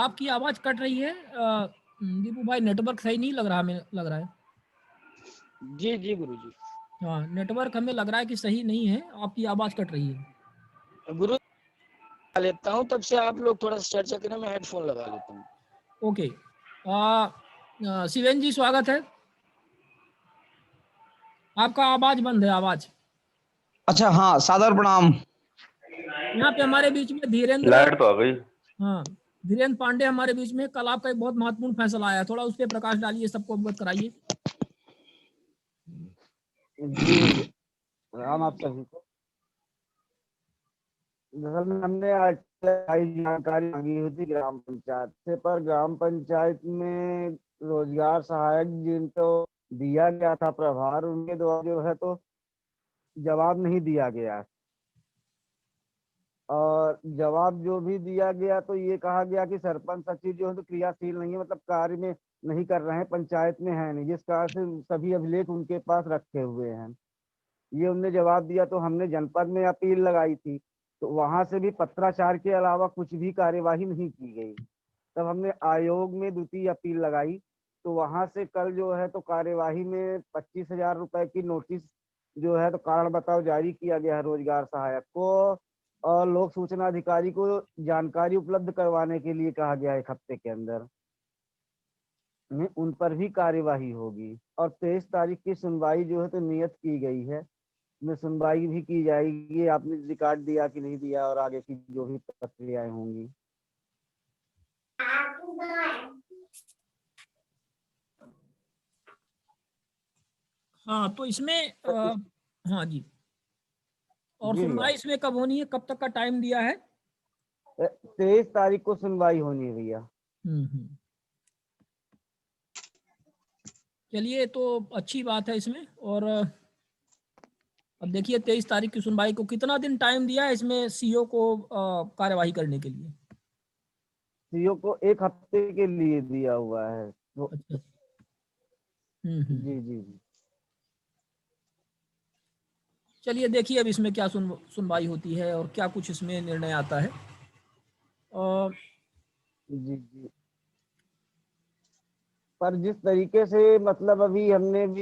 आपकी आवाज कट रही है दीपू भाई, नेटवर्क सही नहीं लग रहा, हमें लग रहा है। जी जी गुरुजी। हाँ, नेटवर्क हमें लग रहा है कि सही नहीं है, आपकी आवाज कट रही है। गुरु लेता हूँ, तब से आप लोग थोड़ा सा चर्चा करें, मैं हेडफोन लगा लेता हूँ। ओके, शिवेन जी स्वागत है। आपका आवाज बंद है, आवाज। अच्छा, हाँ, सादर प्रणाम। यहाँ पे हमारे बीच में धीरेन्द्र, लाइट तो आ गई। हाँ, धीरेन्द्र पांडे हमारे बीच में। कल आपका एक बहुत महत्वपूर्ण फैसला आया, थोड़ा उस पर प्रकाश डालिए, सबको अवगत कराइए। जी राम आप सभी को। दरअसल में हमने आज जानकारी मांगी हुई थी ग्राम पंचायत से, पर ग्राम पंचायत में रोजगार सहायक जिनको दिया गया था प्रभार, उनके द्वारा जो है तो जवाब नहीं दिया गया। और जवाब जो भी दिया गया तो ये कहा गया कि सरपंच सचिव जो है तो क्रियाशील नहीं है, मतलब कार्य में नहीं कर रहे हैं, पंचायत में है नहीं, जिस कारण से सभी अभिलेख उनके पास रखे हुए हैं। ये उनने जवाब दिया। तो हमने जनपद में अपील लगाई थी, तो वहां से भी पत्राचार के अलावा कुछ भी कार्यवाही नहीं की गई। तब हमने आयोग में द्वितीय अपील लगाई, तो वहां से कल जो है तो कार्यवाही में 25,000 रुपए की नोटिस जो है तो कारण बताओ जारी किया गया है रोजगार सहायक को, और लोक सूचना अधिकारी को जानकारी उपलब्ध करवाने के लिए कहा गया है 1 हफ्ते के अंदर में उन पर भी कार्यवाही होगी। और 23 तारीख की सुनवाई जो है तो नियत की गई है, में सुनवाई भी की जाएगी। आपने रिकॉर्ड दिया कि नहीं दिया, और आगे की जो भी प्रक्रियाएं होंगी। हाँ, तो इसमें हाँ जी, और जी सुनवाई इसमें कब होनी है, कब तक का टाइम दिया है? 23 तारीख को सुनवाई होनी है भैया। चलिए, तो अच्छी बात है इसमें। और अब देखिए 23 तारीख की सुनवाई को कितना दिन टाइम दिया है इसमें सीओ को कार्यवाही करने के लिए? सीओ को 1 हफ्ते के लिए दिया हुआ है तो। अच्छा। जी जी जी। चलिए देखिए अब इसमें क्या सुनवाई होती है और क्या कुछ इसमें निर्णय आता है। जी जी। पर जिस तरीके से मतलब अभी हमने भी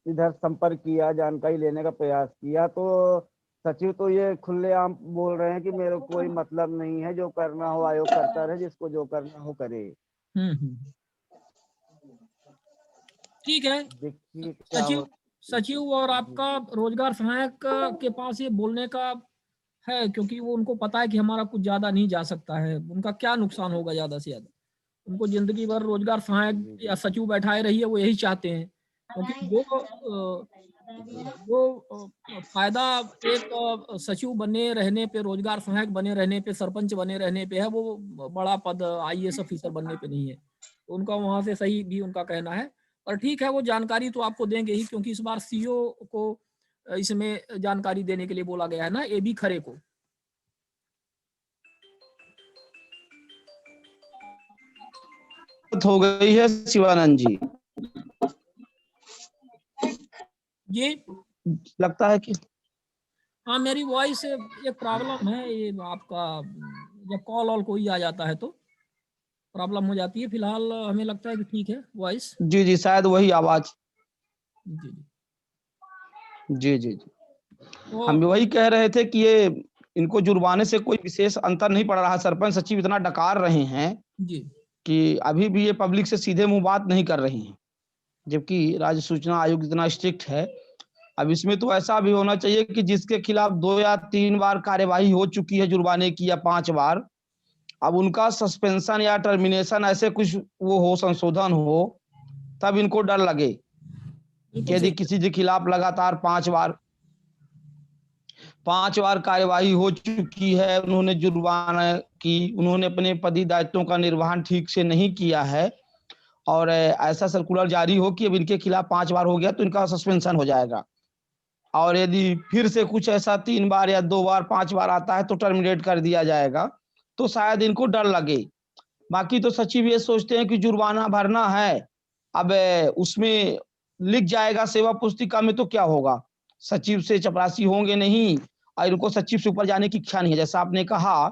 इधर संपर्क किया, जानकारी लेने का प्रयास किया, तो सचिव तो ये खुलेआम बोल रहे हैं कि मेरे को कोई मतलब नहीं है, जो करना हो आयोग करता रहे, जिसको जो करना हो करे। ठीक है। देखिए क्या सचिव और आपका रोजगार सहायक के पास ये बोलने का है, क्योंकि वो उनको पता है कि हमारा कुछ ज्यादा नहीं जा सकता है। उनका क्या नुकसान होगा ज्यादा से ज्यादा? उनको जिंदगी भर रोजगार सहायक या सचिव बैठाए रहिए, वो यही चाहते हैं। क्योंकि जो फायदा एक सचिव बने रहने पे, रोजगार सहायक बने रहने पे, सरपंच बने रहने पे है, वो बड़ा पद आईएएस ऑफिसर बनने पे नहीं है। तो उनका वहां से सही भी उनका कहना है। और ठीक है, वो जानकारी तो आपको देंगे ही, क्योंकि इस बार सीओ को इसमें जानकारी देने के लिए बोला गया है ना, ए बी खरे को। हो गई है शिवानंद जी। जी लगता है कि हाँ, मेरी वॉइस एक प्रॉब्लम है, ये आपका जब कॉल ऑल कोई आ जाता है तो प्रॉब्लम हो जाती है। फिलहाल हमें लगता है कि ठीक है वॉइस। जी जी, शायद वही आवाज। जी जी जी जी। तो हम भी वही कह रहे थे कि ये इनको जुर्माने से कोई विशेष अंतर नहीं पड़ रहा। सरपंच सचिव इतना डकार रहे हैं जी कि अभी भी ये पब्लिक से सीधे मुंह बात नहीं कर रही हैं, जबकि राज्य सूचना आयोग इतना स्ट्रिक्ट है। अब इसमें तो ऐसा भी होना चाहिए कि जिसके खिलाफ 2 या 3 बार कार्यवाही हो चुकी है जुर्माने की, या 5 बार, अब उनका सस्पेंशन या टर्मिनेशन ऐसे कुछ वो हो, संशोधन हो, तब इनको डर लगे। यदि किसी के खिलाफ लगातार 5 बार कार्यवाही हो चुकी है, उन्होंने जुर्माना की, उन्होंने अपने पदी दायित्वों का निर्वहन ठीक से नहीं किया है, और ऐसा सर्कुलर जारी हो कि अब इनके खिलाफ 5 बार हो गया तो इनका सस्पेंशन हो जाएगा, और यदि फिर से कुछ ऐसा 3 बार या 2 बार 5 बार आता है तो टर्मिनेट कर दिया जाएगा, तो शायद इनको डर लगे। बाकी तो सचिव ये सोचते हैं कि जुर्माना भरना है, अब उसमें लिख जाएगा सेवा पुस्तिका में, तो क्या होगा, सचिव से चपरासी होंगे नहीं, और इनको सचिव से ऊपर जाने की इच्छा नहीं है। जैसा आपने कहा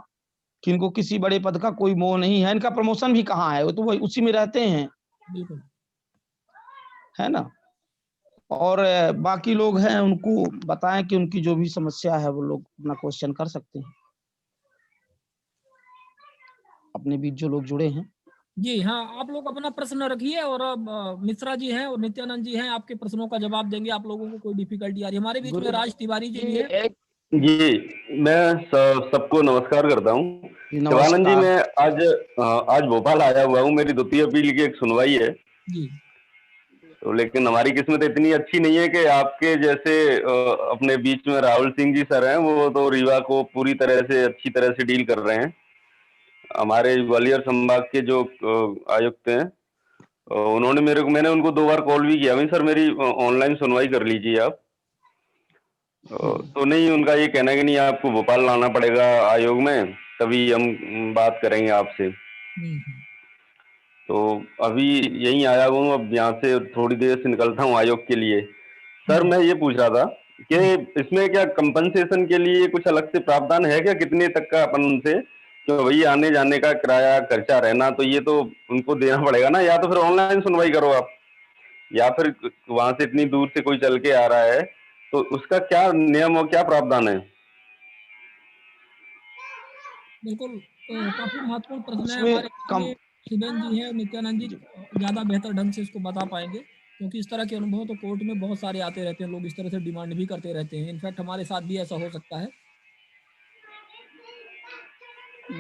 कि इनको किसी बड़े पद का कोई मोह नहीं है, इनका प्रमोशन भी कहाँ है, वो तो वही उसी में रहते हैं, बिल्कुल। है ना। और बाकी लोग हैं उनको बताएं कि उनकी जो भी समस्या है वो लोग अपना क्वेश्चन कर सकते हैं, अपने बीच जो लोग जुड़े हैं। जी हाँ, आप लोग अपना प्रश्न रखिए और अब मिश्रा जी हैं और नित्यानंद जी हैं, आपके प्रश्नों का जवाब देंगे। आप लोगों को कोई डिफिकल्टी आ रही है? हमारे बीच में गुरु राज तिवारी जी भी जी है। एक जी, मैं सबको नमस्कार करता हूँ। जी शिवानंद जी, नमस्कार। मैं आज भोपाल आया हुआ हूँ, मेरी द्वितीय अपील की एक सुनवाई है। जी तो लेकिन हमारी किस्मत इतनी अच्छी नहीं है कि आपके जैसे अपने बीच में राहुल सिंह जी सर हैं, वो तो रीवा को पूरी तरह से अच्छी तरह से डील कर रहे हैं। हमारे ग्वालियर संभाग के जो आयुक्त हैं, मैंने उनको 2 बार कॉल भी किया, भाई सर मेरी ऑनलाइन सुनवाई कर लीजिए आप। तो नहीं, उनका ये कहना है कि नहीं, आपको भोपाल लाना पड़ेगा आयोग में, तभी हम बात करेंगे आपसे। हम्म। तो अभी यहीं आया हूँ, अब यहाँ से थोड़ी देर से निकलता हूँ आयोग के लिए। सर मैं ये पूछ रहा था कि इसमें क्या कंपनसेशन के लिए कुछ अलग से प्रावधान है क्या, कितने तक का अपन उनसे, तो वही आने जाने का किराया खर्चा रहना तो ये तो उनको देना पड़ेगा ना, या तो फिर ऑनलाइन सुनवाई करो आप, या फिर वहां से इतनी दूर से कोई चल के आ रहा है तो उसका क्या नियम और क्या प्रावधान है? बिल्कुल, काफी महत्वपूर्ण प्रश्न है। उसमें हमारे बीच कम में शिवेन जी हैं और नित्यानंद जी ज्यादा बेहतर ढंग से इसको बता पाएंगे, क्योंकि इस तरह के अनुभव तो कोर्ट में बहुत सारे आते रहते हैं, लोग इस तरह से डिमांड भी करते रहते हैं। इनफैक्ट हमारे साथ भी ऐसा हो सकता है।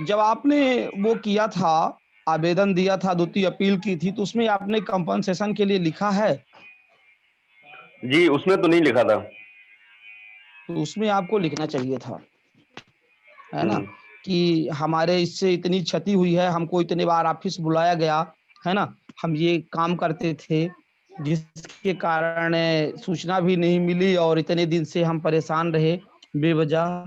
जब आपने वो किया था, आवेदन दिया था, द्वितीय अपील की थी, तो उसमें आपने कंपनसेशन के लिए लिखा है? जी, उसमें तो नहीं लिखा था। तो उसमें आपको लिखना चाहिए था, है ना, हम्म। कि हमारे इससे इतनी क्षति हुई है, हमको इतने बार ऑफिस बुलाया गया, है ना, हम ये काम करते थे जिसके कारण सूचना भी नहीं मिली और इतने दिन से हम परेशान रहे बेवजह,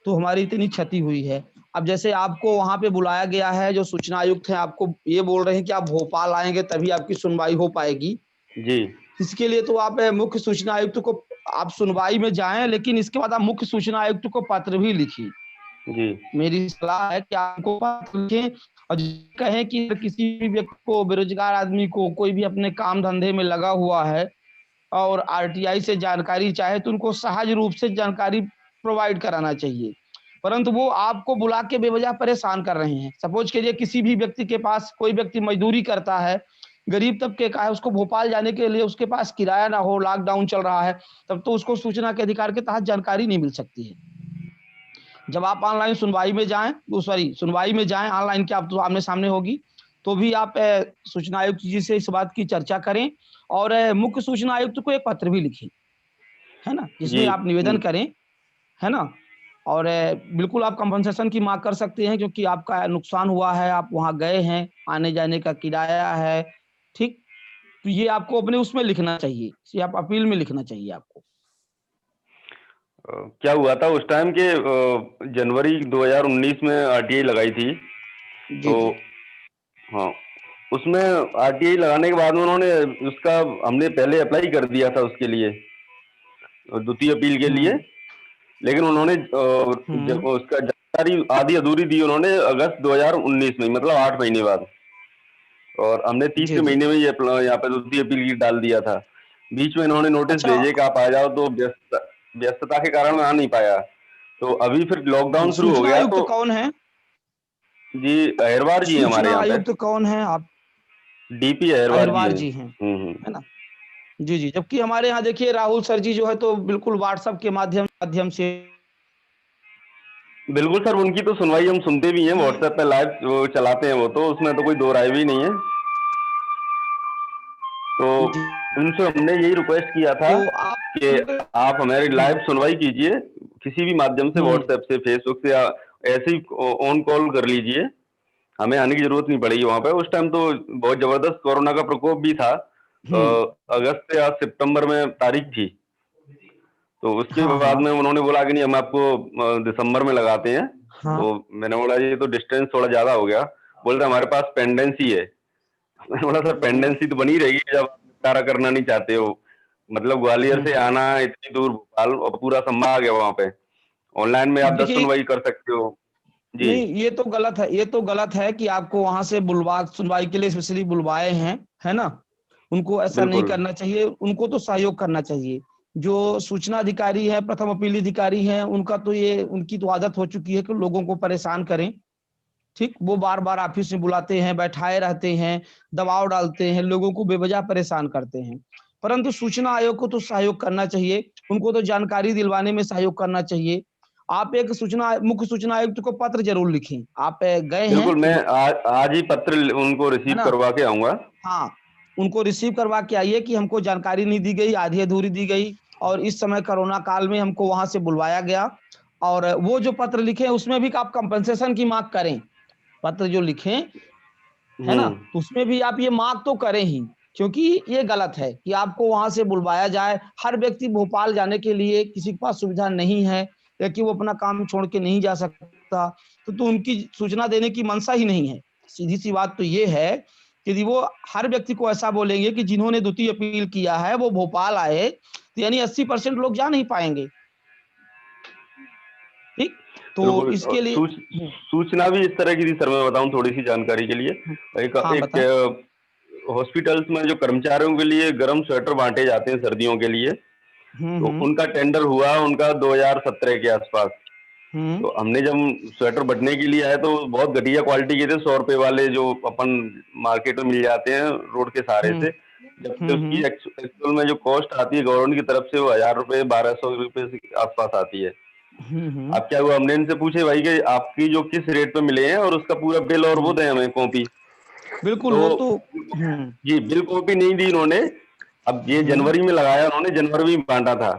तो हमारी इतनी क्षति हुई है। अब जैसे आपको वहां पे बुलाया गया है, जो सूचना आयुक्त है आपको ये बोल रहे हैं कि आप भोपाल आएंगे तभी आपकी सुनवाई हो पाएगी। जी इसके लिए तो आप मुख्य सूचना आयुक्त को, आप सुनवाई में जाएं, लेकिन इसके बाद आप मुख्य सूचना आयुक्त को पत्र भी लिखिए। जी मेरी सलाह है कि आपको पत्र लिखें और कहें कि किसी भी व्यक्ति को, बेरोजगार आदमी को, कोई भी अपने काम धंधे में लगा हुआ है और आरटीआई से जानकारी चाहे तो उनको सहज रूप से जानकारी प्रोवाइड कराना चाहिए, परंतु वो आपको बुला के बेवजह परेशान कर रहे हैं। सपोज कीजिए किसी भी व्यक्ति के पास, कोई व्यक्ति मजदूरी करता है, गरीब तबके का है, उसको भोपाल जाने के लिए उसके पास किराया ना हो, लॉकडाउन चल रहा है, तब तो उसको सूचना के अधिकार के तहत जानकारी नहीं मिल सकती है। जब आप ऑनलाइन सुनवाई में जाएं, सुनवाई में जाएं ऑनलाइन, क्या आप तो आमने सामने होगी, तो भी आप सूचना आयुक्त जी से इस बात की चर्चा करें और मुख्य सूचना आयुक्त को एक पत्र भी लिखें, है ना, जिसमें जी। आप निवेदन करें, है ना। और बिल्कुल आप कंपनसेशन की मांग कर सकते हैं, क्योंकि आपका नुकसान हुआ है, आप वहां गए हैं, आने जाने का किराया है, ठीक। तो ये आपको अपने उसमें लिखना चाहिए, ये आप अपील में लिखना चाहिए आपको। क्या हुआ था उस टाइम के जनवरी 2019 में आरटीआई लगाई थी, जी तो जी हाँ, उसमें आरटीआई लगाने के बाद में उन्होंने उसका, हमने पहले अप्लाई कर दिया था उसके लिए, द्वितीय अपील के लिए, लेकिन उन्होंने जब उसका जानकारी आधी अधूरी दी उन्होंने अगस्त 2019 में, मतलब 8 महीने बाद, और हमने जी तीसरे जी। महीने में ये यहाँ पे द्वितीय अपील की डाल दिया था। बीच में इन्होंने नोटिस अच्छा, भेजे कि आप आ जाओ, तो व्यस्तता के कारण मैं आ नहीं पाया। तो अभी फिर लॉकडाउन शुरू हो सूचना गया आयुक्त तो कौन है? जी, अहिरवार जी हैं हमारे सूचना यहाँ पे, आयुक्त कौन है? आप डीपी अहिरवार जी अहिरवार हैं। जी हैं, हम्म। है ना। जी जी, जबकि हमारे यहाँ देखिए राहुल सर जी जो है तो बिल्कुल व्हाट्सएप के माध्यम से बिल्कुल सर, उनकी तो सुनवाई हम सुनते भी हैं, व्हाट्सएप पे लाइव वो चलाते हैं, वो तो उसमें तो कोई दो राय भी नहीं है। तो जी, उनसे हमने यही रिक्वेस्ट किया था तो आप कि आप हमारी लाइव सुनवाई कीजिए, किसी भी माध्यम से, हम्म व्हाट्सएप से, फेसबुक से, या ऐसे ही ऑन कॉल कर लीजिए, हमें आने की जरूरत नहीं पड़ेगी वहां पे। उस टाइम तो बहुत जबरदस्त कोरोना का प्रकोप भी था, हम्म, अगस्त या सितंबर में तारीख थी। तो उसके हाँ बाद हाँ में उन्होंने बोला कि नहीं, हम आपको दिसंबर में लगाते हैं। हाँ। तो मैंने बोला ये तो डिस्टेंस थोड़ा ज्यादा हो गया। बोल रहे हमारे पास पेंडेंसी है। मैंने बोला सर पेंडेंसी तो बनी रहेगी जब आप निपटारा करना नहीं चाहते हो। मतलब ग्वालियर से आना इतनी दूर भोपाल, और पूरा संभाग है वहां पे, ऑनलाइन में आप 10 देखिए सुनवाई कर सकते हो। जी नहीं, ये तो गलत है, ये तो गलत है कि आपको वहां से सुनवाई के लिए स्पेशली बुलवाए हैं, है ना। उनको ऐसा नहीं बिल्कुल करना चाहिए, उनको तो सहयोग करना चाहिए। जो सूचना अधिकारी है, प्रथम अपील अधिकारी है, उनका तो ये, उनकी तो आदत हो चुकी है कि लोगों को परेशान करें। ठीक, वो बार बार ऑफिस में बुलाते हैं, बैठाए रहते हैं, दबाव डालते हैं, लोगों को बेवजह परेशान करते हैं। परंतु सूचना आयोग को तो सहयोग करना चाहिए, उनको तो जानकारी दिलवाने में सहयोग करना चाहिए। आप एक मुख्य सूचना आयुक्त को पत्र जरूर लिखें। आप गए हैं, बिल्कुल, मैं आज ही पत्र उनको है रिसीव ना। करवा के आऊंगा। हाँ, उनको रिसीव करवा के आइए कि हमको जानकारी नहीं दी गई, आधी अधूरी दी गई, और इस समय कोरोना काल में हमको वहां से बुलवाया गया। और वो जो पत्र लिखे उसमें भी आप कंपनसेशन की मांग करें। पत्र जो लिखें, है ना, तो उसमें भी आप ये मांग तो करें ही, क्योंकि ये गलत है कि आपको वहां से बुलवाया जाए। हर व्यक्ति भोपाल जाने के लिए किसी के पास सुविधा नहीं है, या कि वो अपना काम छोड़ के नहीं जा सकता, तो उनकी सूचना देने की मंशा ही नहीं है। सीधी सी बात तो ये है कि यदि वो हर व्यक्ति को ऐसा बोलेंगे कि जिन्होंने द्वितीय अपील किया है वो भोपाल आए, तो यानी 80% लोग जा नहीं पाएंगे। ठीक, तो बिल्कुल। इसके लिए सूचना भी इस तरह की थी सर, मैं बताऊं थोड़ी सी जानकारी के लिए। एक हाँ एक बताएं। हॉस्पिटल्स में जो कर्मचारियों के लिए गर्म स्वेटर बांटे जाते हैं सर्दियों के लिए, तो हम्म उनका टेंडर हुआ उनका 2017 के आसपास। हम्म तो हमने जब स्वेटर बटने के लिए आए तो बहुत घटिया क्वालिटी के थे, 100 रुपए वाले जो अपन मार्केट में मिल जाते हैं रोड के सहारे हम्म से, जबकि उसकी एक्चुअल में जो कॉस्ट आती है गवर्नमेंट की तरफ से वो 1000 रुपए 1200 रुपए के आसपास आती है। हम्म अब क्या हुआ, हमने इनसे पूछे भाई कि आपकी जो किस रेट पे मिले हैं और उसका पूरा बिल और वो दें हमें कॉपी। बिल्कुल, तो वो तो हम्म जी बिल कॉपी नहीं दी इन्होंने। अब ये हम्म जनवरी में लगाया उन्होंने, जनवरी में बांटा था।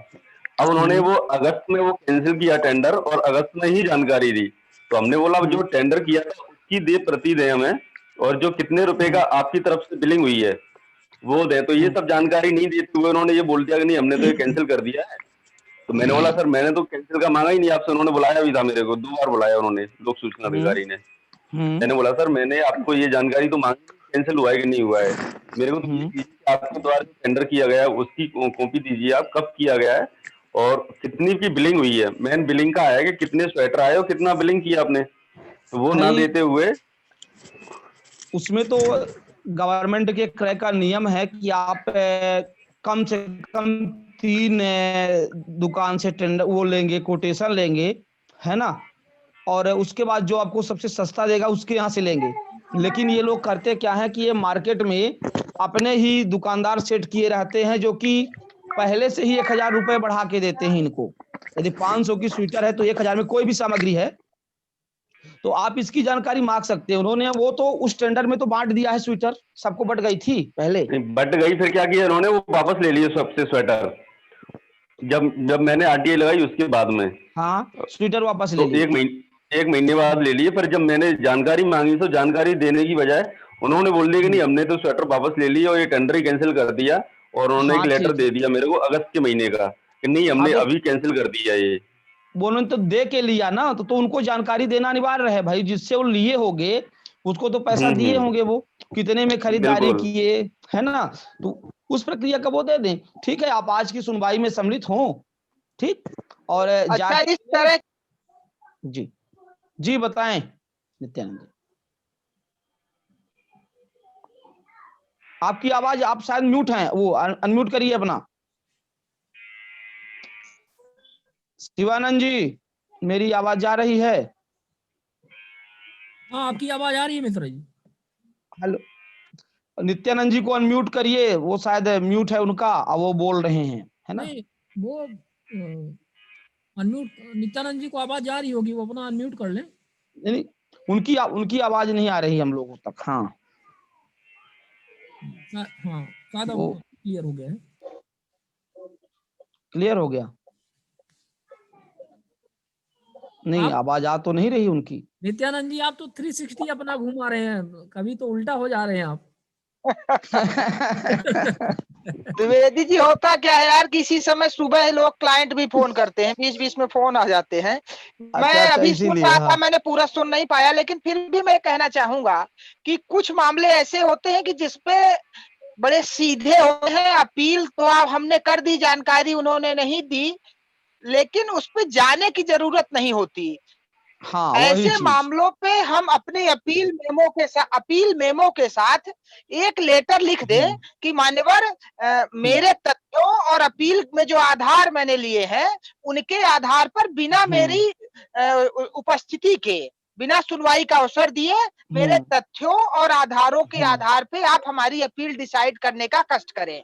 अब उन्होंने हम्म वो अगस्त में वो कैंसिल किया टेंडर और अगस्त में ही जानकारी दी। तो हमने बोला अब जो टेंडर किया था उसकी प्रति दे हमें, और जो कितने रुपए का आपकी तरफ से बिलिंग हुई है वो दे। तो ये सब जानकारी नहीं देते हुए उन्होंने ये बोल दिया कि नहीं हमने तो ये कैंसिल कर दिया है। तो मैंने बोला सर मैंने तो कैंसिल का मांगा ही नहीं आपसे, उन्होंने बुलाया भी था मेरे को, 2 बार बुलाया उन्होंने लोक सूचना अधिकारी ने। हम्म मैंने बोला सर मैंने आपको ये जानकारी तो मांगी, कैंसिल हुआ है कि नहीं हुआ है, मेरे को तो ये दीजिए कि आपके द्वारा जो टेंडर किया गया है उसकी कॉपी दीजिए, आप कब किया गया है और कितनी की बिलिंग हुई है। मेन बिलिंग का है कि कितने स्वेटर आए और कितना बिलिंग किया आपने, तो वो ना नहीं, देते हुए। उसमें तो गवर्नमेंट के क्रय का नियम है कि आप कम से कम 3 दुकान से टेंडर वो लेंगे, कोटेशन लेंगे, है ना, और उसके बाद जो आपको सबसे सस्ता देगा उसके यहाँ से लेंगे। लेकिन ये लोग करते क्या है कि ये मार्केट में अपने ही दुकानदार सेट किए रहते हैं, जो कि पहले से ही 1000 रुपए बढ़ा के देते हैं इनको। यदि 500 की स्वेटर है तो 1000 में कोई भी सामग्री है, तो आप इसकी जानकारी मांग सकते हैं। उन्होंने वो तो उस टेंडर में तो बांट दिया है, स्वेटर सबको बट गई थी पहले। बट गई, फिर क्या किया उन्होंने, वो वापस ले लिए सबसे स्वेटर, जब जब मैंने आरटीआई लगाई उसके बाद में। हाँ, स्वेटर वापस ले तो लिए। एक महीने बाद ले लिए। पर जब मैंने जानकारी मांगी तो जानकारी देने की बजाय उन्होंने बोल दिया कि नहीं हमने तो स्वेटर वापस ले लिया और ये टेंडर ही कैंसिल कर दिया, और उन्होंने एक हाँ लेटर ठीक दे है। दिया मेरे को अगस्त के महीने का कि नहीं हाँ हमने तो अभी कैंसिल कर दिया ये। वो उन्होंने तो दे के लिया ना, तो उनको जानकारी देना अनिवार्य है भाई। जिससे वो लिए होंगे उसको तो पैसा दिए होंगे, वो कितने में खरीदारी बिल्कुल किए, है ना, तो उस प्रक्रिया का वो दे दें। ठीक है, आप आज की सुनवाई में सम्मिलित हो, ठीक, और अच्छा, जाके इस तरह जी जी बताएं नित्यानंद जी। आपकी आवाज, आप शायद म्यूट हैं, वो अनम्यूट करिए अपना। शिवानंद जी, मेरी आवाज जा रही है? हाँ, आपकी आवाज आ रही है मिश्रा जी। हेलो, नित्यानंद जी को अनम्यूट करिए, वो शायद म्यूट है उनका, और वो बोल रहे हैं, है ना। नहीं, वो अनम्यूट, नित्यानंद जी को आवाज आ रही होगी, वो अपना अनम्यूट कर लें। नहीं, उनकी आवाज नहीं आ रही हम लोगों तक। हाँ, हाँ, शायद अब वो क्लियर हो गया है। क्लियर हो गया? नहीं, आप आवाज आ तो नहीं रही उनकी। नित्यानंद जी, आप तो 360 अपना घुमा रहे हैं, कभी तो उल्टा हो जा रहे हैं आप। द्विवेदी जी, होता क्या है यार, किसी समय सुबह लोग क्लाइंट भी फोन करते हैं, बीच बीच में फोन आ जाते हैं। मैं अच्छा अच्छा, अभी सुन इसीलिए। रहा था, हाँ, मैंने पूरा सुन नहीं पाया, लेकिन फिर भी मैं कहना चाहूंगा कि कुछ मामले ऐसे होते हैं कि जिसपे बड़े सीधे होते हैं। अपील तो आप हमने कर दी, जानकारी उन्होंने नहीं दी, लेकिन उस पे जाने की जरूरत नहीं होती। हाँ वही ऐसे चीज। मामलों पे हम अपने अपील मेमो के साथ एक लेटर लिख दें कि मान्यवर मेरे तथ्यों और अपील में जो आधार मैंने लिए हैं उनके आधार पर बिना मेरी उपस्थिति के, बिना सुनवाई का अवसर दिए, मेरे तथ्यों और आधारों के आधार पे आप हमारी अपील डिसाइड करने का कष्ट करें।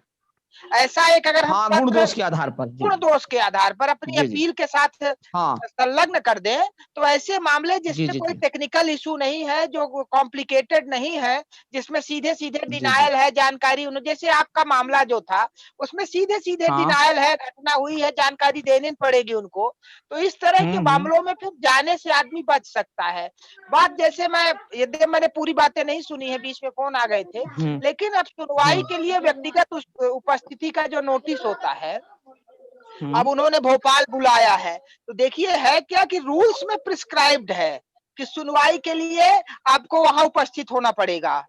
ऐसा एक अगर हम हाँ, गुण पत्र दोष के आधार पर। जी गुण दोष के आधार पर अपनी जी जी। अपील के साथ हाँ संलग्न कर दें, तो ऐसे मामले जी जिसमें जी कोई जी टेक्निकल इशू नहीं है, जो कॉम्प्लिकेटेड नहीं है, जिसमें सीधे-सीधे जी जी। डिनायल है, जानकारी जैसे आपका मामला जो था, उसमें सीधे-सीधे हाँ। डिनायल है, घटना हुई है, जानकारी देनी पड़ेगी उनको। तो इस तरह के मामलों में फिर जाने से आदमी बच सकता है। बात जैसे यद्यपि मैंने पूरी बातें नहीं सुनी है, बीच में फ़ोन आ गए थे, लेकिन अब सुनवाई के लिए व्यक्तिगत उपस्थिति का जो नोटिस होता है, अब उन्होंने भोपाल बुलाया है, तो देखिए है क्या कि रूल्स में प्रिस्क्राइब्ड है कि सुनवाई के लिए आपको वहां उपस्थित होना पड़ेगा।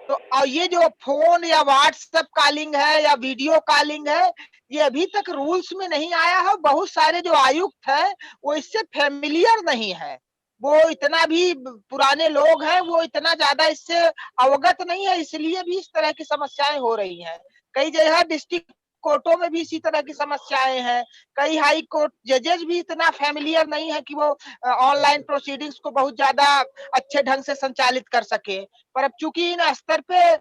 तो ये जो फोन या व्हाट्सएप कॉलिंग है या वीडियो कॉलिंग है, ये अभी तक रूल्स में नहीं आया है। बहुत सारे जो आयुक्त हैं, वो इससे फेमिलियर नहीं है। वो इतना भी पुराने लोग हैं, वो इतना ज्यादा इससे अवगत नहीं है, इसलिए भी इस तरह की समस्याएं हो रही हैं। कई जगह डिस्ट्रिक्ट कोर्टों में भी इसी तरह की समस्याएं हैं। कई हाई कोर्ट जजेस भी इतना फेमिलियर नहीं है कि वो ऑनलाइन प्रोसीडिंग्स को बहुत ज्यादा अच्छे ढंग से संचालित कर सके। पर अब चूंकि इन स्तर पे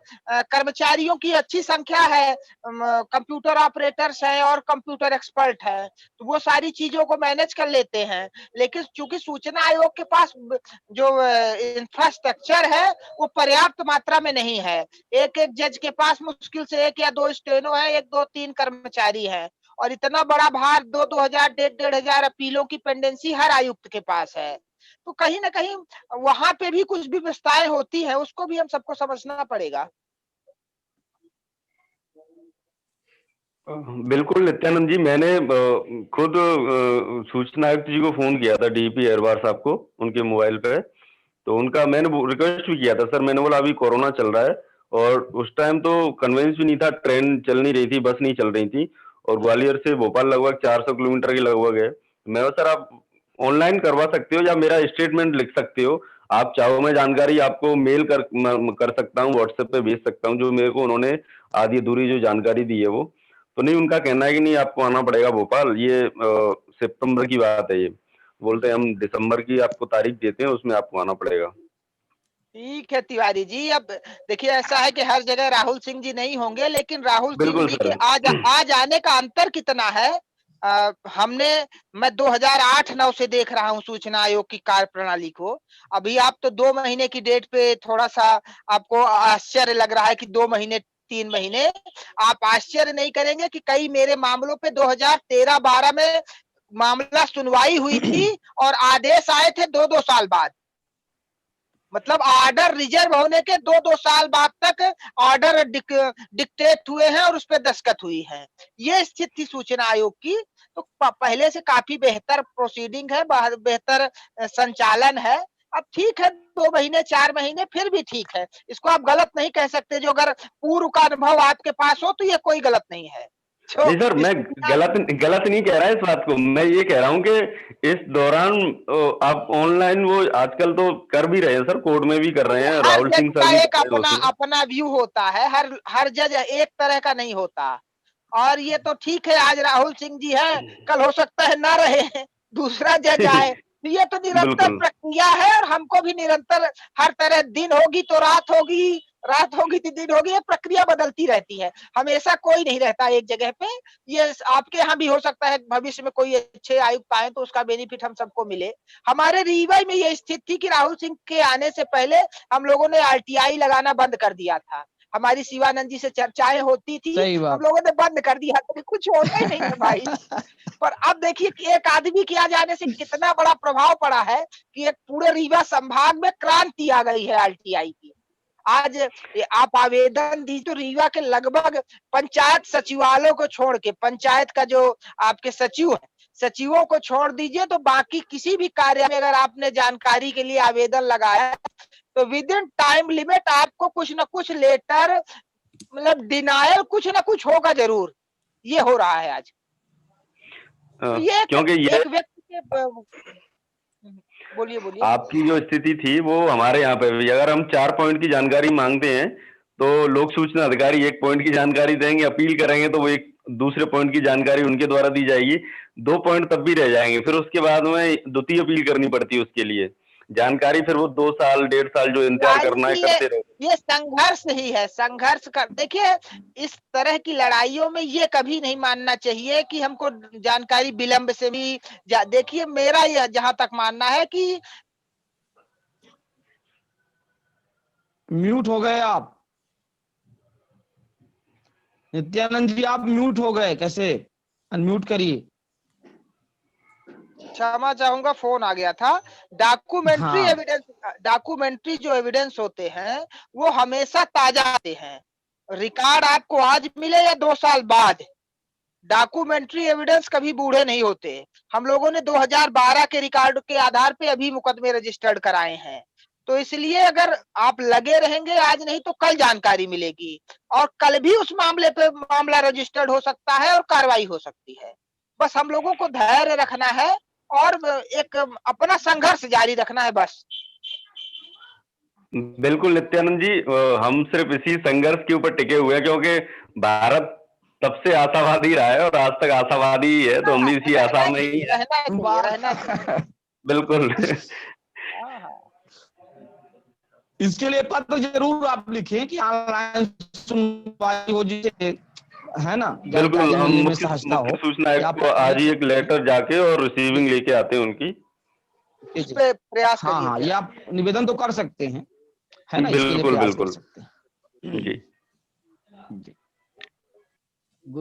कर्मचारियों की अच्छी संख्या है, कंप्यूटर ऑपरेटर्स हैं और कंप्यूटर एक्सपर्ट हैं, तो वो सारी चीजों को मैनेज कर लेते हैं। लेकिन चूंकि सूचना आयोग के पास जो इंफ्रास्ट्रक्चर है, वो पर्याप्त मात्रा में नहीं है। एक जज के पास मुश्किल से 1 या 2 स्टेनो है, 1, 2, 3 कर्मचारी हैं, और इतना बड़ा भार 2-2 हजार, 1.5 हजार अपीलों की पेंडेंसी हर आयुक्त के पास है। तो कहीं न कहीं वहां पे भी कुछ व्यवस्थाएं होती हैं, उसको भी हम सबको समझना पड़ेगा। बिल्कुल नित्यानंद जी, मैंने खुद सूचना आयुक्त जी को फोन किया था, डीपी अहरवार साहब को, उनके मोबाइल पे। तो उनका मैंने रिक्वेस्ट भी किया था, सर मैंने बोला अभी कोरोना चल रहा है, और उस टाइम तो कन्वेंस भी नहीं था, ट्रेन चल नहीं रही थी, बस नहीं चल रही थी, और ग्वालियर से भोपाल लगभग 400 किलोमीटर के लगभग है। मैं बोला सर आप ऑनलाइन करवा सकते हो या मेरा स्टेटमेंट लिख सकते हो, आप चाहो मैं जानकारी आपको मेल कर सकता हूँ, व्हाट्सएप पे भेज सकता हूँ, जो मेरे को उन्होंने आधी अधूरी जो जानकारी दी है वो। तो नहीं, उनका कहना है कि नहीं आपको आना पड़ेगा भोपाल, ये सितंबर की बात है ये। बोलते हैं हम दिसंबर की आपको तारीख देते हैं, उसमें आपको आना पड़ेगा। ठीक है तिवारी जी। अब देखिए ऐसा है कि हर जगह राहुल सिंह जी नहीं होंगे, लेकिन राहुल सिंह बिल्कुल जी के सर। आ जाने का अंतर कितना है। मैं 2008-9 से देख रहा हूँ सूचना आयोग की कार्यप्रणाली को। अभी आप तो 2 महीने की डेट पे थोड़ा सा आपको आश्चर्य लग रहा है कि 2 महीने 3 महीने। आप आश्चर्य नहीं करेंगे कि कई मेरे मामलों पे 2013-12 में मामला सुनवाई हुई थी और आदेश आए थे 2-2 साल बाद। मतलब ऑर्डर रिजर्व होने के 2-2 साल बाद तक ऑर्डर डिक्टेट हुए हैं और उस पर दस्तखत हुई है। ये स्थिति थी सूचना आयोग की। तो पहले से काफी बेहतर प्रोसीडिंग है, बेहतर संचालन है। अब ठीक है 2 महीने 4 महीने फिर भी ठीक है, इसको आप गलत नहीं कह सकते। जो अगर पूर्व का अनुभव आपके पास हो तो ये कोई गलत नहीं है। नहीं सर, मैं गलत नहीं कह रहा इस बात को, मैं ये कह रहा हूँ कि इस दौरान आप ऑनलाइन वो आजकल तो कर भी रहे हैं सर, कोर्ट में भी कर रहे हैं, हर राहुल जज सिंह सर का भी एक कर रहे हैं अपना उसमें। अपना व्यू होता है। हर जज एक तरह का नहीं होता। और ये तो ठीक है, आज राहुल सिंह जी हैं, कल हो सकता है ना रहे, दूसरा जज आए। ये तो निरंतर बिल्कुल। प्रक्रिया है, और हमको भी निरंतर हर तरह दिन होगी तो रात होगी, रात होगी तो दिन होगी, ये प्रक्रिया बदलती रहती है। हमेशा कोई नहीं रहता एक जगह पे। ये आपके यहाँ भी हो सकता है भविष्य में कोई अच्छे आयुक्त आए तो उसका बेनिफिट हम सबको मिले। हमारे रीवा में ये स्थिति थी कि राहुल सिंह के आने से पहले हम लोगों ने आरटीआई लगाना बंद कर दिया था। हमारी शिवानंद जी से चर्चाएं होती थी, सही हम बात। लोगों ने बंद कर दिया था, कुछ होता ही नहीं है भाई। पर अब देखिए कि एक आदमी के आ जाने से कितना बड़ा प्रभाव पड़ा है कि एक पूरे रीवा संभाग में क्रांति आ गई है आरटीआई की। आज आप आवेदन दी तो रीवा के लगभग पंचायत सचिवालयों को छोड़ के, पंचायत का जो आपके सचिव है, सचिवों को छोड़ दीजिए, तो बाकी किसी भी कार्य में अगर आपने जानकारी के लिए आवेदन लगाया तो विद इन टाइम लिमिट आपको कुछ ना कुछ लेटर, मतलब डिनायल कुछ ना कुछ होगा जरूर। ये हो रहा है आज। तो ये क्योंकि ये एक व्यक्ति के बोलिए बोलिए। आपकी जो स्थिति थी वो हमारे यहाँ पे भी, अगर हम 4 पॉइंट की जानकारी मांगते हैं तो लोक सूचना अधिकारी 1 पॉइंट की जानकारी देंगे, अपील करेंगे तो वो एक दूसरे पॉइंट की जानकारी उनके द्वारा दी जाएगी, 2 पॉइंट तब भी रह जाएंगे, फिर उसके बाद में द्वितीय अपील करनी पड़ती है उसके लिए जानकारी, फिर वो 2 साल 1.5 साल जो इंतजार करना है राजनीति करते रहो। ये संघर्ष ही है, संघर्ष कर देखिए इस तरह की लड़ाइयों में ये कभी नहीं मानना चाहिए कि हमको जानकारी विलंब से भी देखिए मेरा यह जहां तक मानना है कि म्यूट हो गए आप नित्यानंद जी, आप म्यूट हो गए, कैसे अनम्यूट करिए। क्षमा चाहूंगा, फोन आ गया था। डॉक्यूमेंट्री हाँ एविडेंस, डॉक्यूमेंट्री जो एविडेंस होते हैं वो हमेशा ताजा आते हैं। रिकॉर्ड आपको आज मिले या 2 साल बाद, डॉक्यूमेंट्री एविडेंस कभी बूढ़े नहीं होते। हम लोगों ने 2012 के रिकॉर्ड के आधार पे अभी मुकदमे रजिस्टर्ड कराए हैं। तो इसलिए अगर आप लगे रहेंगे, आज नहीं तो कल जानकारी मिलेगी और कल भी उस मामले पे मामला रजिस्टर्ड हो सकता है और कार्रवाई हो सकती है। बस हम लोगों को धैर्य रखना है और एक अपना संघर्ष जारी रखना है बस। बिल्कुल नित्यानंद जी, हम सिर्फ इसी संघर्ष के ऊपर टिके हुए हैं क्योंकि भारत तब से आशावादी रहा है और आज तक आशावादी ही है, तो हम भी इसी आशा में ही है। रहना चाहिए। बिल्कुल। इसके लिए पत्र जरूर आप लिखें कि ऑनलाइन सुनवाई हो, जिसे है ना बिल्कुल, हम में मुख्य सहजता हो। सूचना आयुक्त को आज ही एक लेटर जाके और रिसीविंग लेके आते हैं उनकी, इस पे प्रयास हाँ हाँ, ये आप निवेदन तो कर सकते हैं, है ना, इसके लिए बिल्कुल प्रयास कर बिल्कुल सकते हैं जी। जी।